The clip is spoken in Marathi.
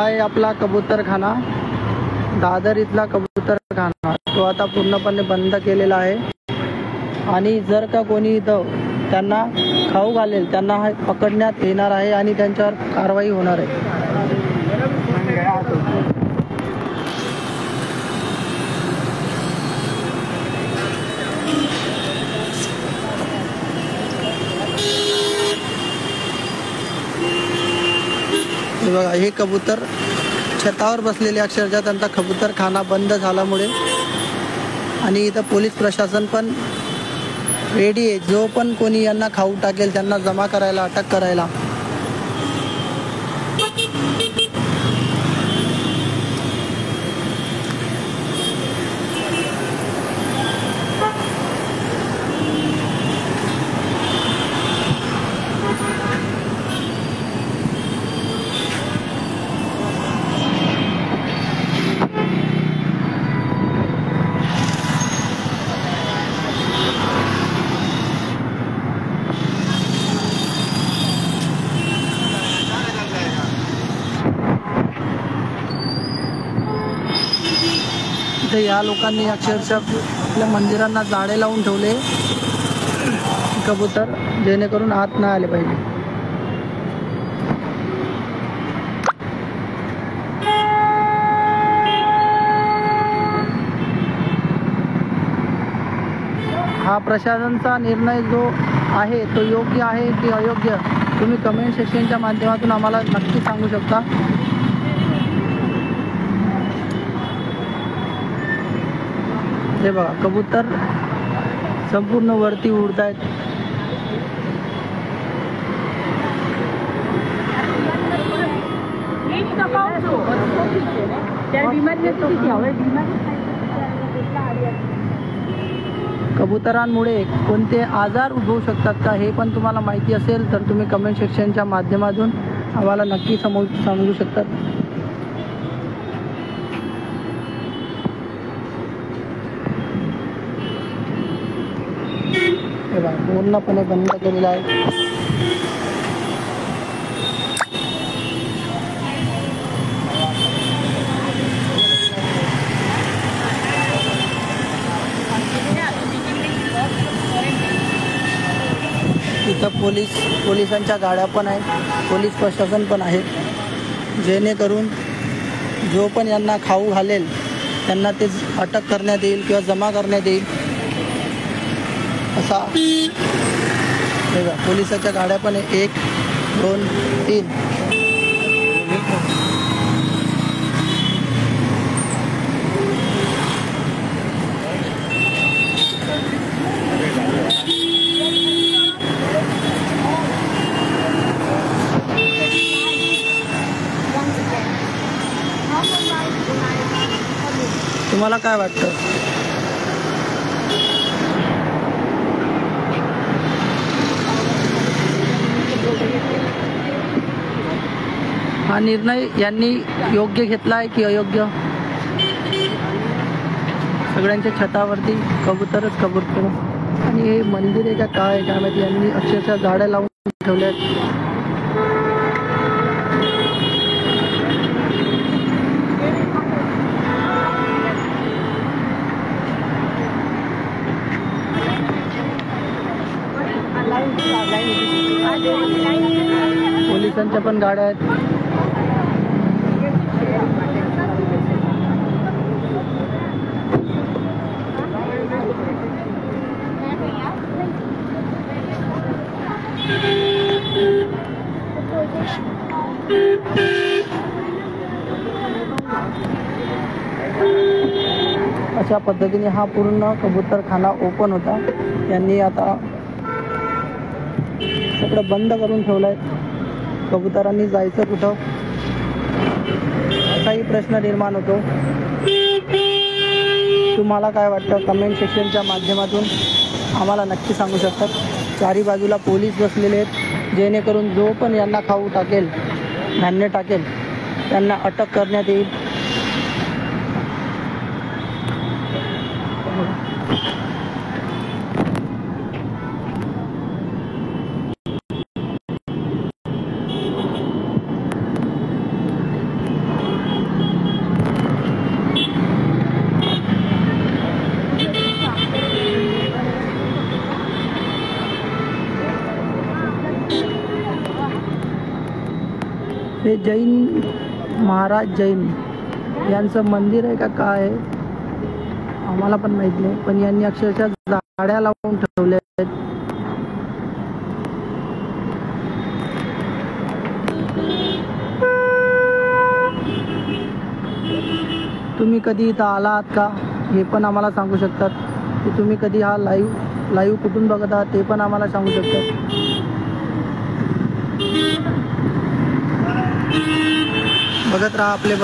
आहे आपला कबूतरखाना, दादर इथला कबूतरखाना. तो आता पूर्णपणे बंद केलेला आहे आणि जर का कोणी इथं त्यांना खाऊ घालेल त्यांना पकडण्यात येणार आहे आणि त्यांच्यावर कारवाई होणार आहे. हे बघा, हे कबूतर छतावर बसलेले अक्षरशः त्यांचा कबूतरखाना बंद झाल्यामुळे. आणि इथं पोलीस प्रशासन पण रेडी आहे, जो पण कोणी यांना खाऊ टाकेल त्यांना जमा करायला, अटक करायला. या लोकांनी अक्षरशः आपल्या मंदिरांना जाळे लावून ठेवले कबूतर, जेणेकरून आत नाही आले पाहिजे. हा प्रशासनाचा निर्णय जो आहे तो योग्य आहे की अयोग्य, तुम्ही कमेंट सेक्शनच्या माध्यमातून आम्हाला नक्की सांगू शकता. हे बघा, कबूतर संपूर्ण वरती उडत आहेत. कबुतरांमुळे कोणते आजार उद्भवू शकतात का हे पण तुम्हाला माहिती असेल तर तुम्ही कमेंट सेक्शनच्या माध्यमातून आम्हाला नक्की सांगू शकतात. पूर्णपणे बंद केलेला आहे. इथं पोलिसांच्या गाड्या पण आहेत, पोलीस प्रशासन पण आहे, जेणेकरून जो पण यांना खाऊ घालेल त्यांना ते अटक करण्यात येईल किंवा जमा करण्यात येईल असा. पोलिसाच्या गाड्या पण आहे, 1 2 3. तुम्हाला काय वाटतं? हा निर्णय यांनी योग्य घेतला आहे की अयोग्य? सगळ्यांच्या छतावरती कबूतरच कबूतर. आणि हे मंदिर आहे का काय काय माहिती, यांनी अक्षरशः झाडं लावून ठेवले आहेत. पोलिसांच्या पण गाड्या आहेत. अशा पद्धतीने हा पूर्ण कबूतरखाना ओपन होता. यांनी आता सगळं बंद करून ठेवलंय. कबुतरांनी जायचं कुठं असाही प्रश्न निर्माण होतो. तुम्हाला काय वाटतं? कमेंट सेक्शनच्या माध्यमातून आम्हाला नक्की सांगू शकतात. चारी बाजूला पोलीस बसलेले आहेत, जेणेकरून जो पण यांना खाऊ टाकेल, धान्य टाकेल, त्यांना अटक करण्यात येईल. हे जैन महाराज जैन यांचं मंदिर आहे का काय आहे आम्हाला पण माहित नाही, पण यांनी अक्षरशः जाड्या लावून ठेवल्या आहेत. तुम्ही कधी इथं आला आहात का हे पण आम्हाला सांगू शकतात, की तुम्ही कधी हा लाईव्ह कुठून बघत आहात ते पण आम्हाला सांगू शकतात. बघत राहा आपले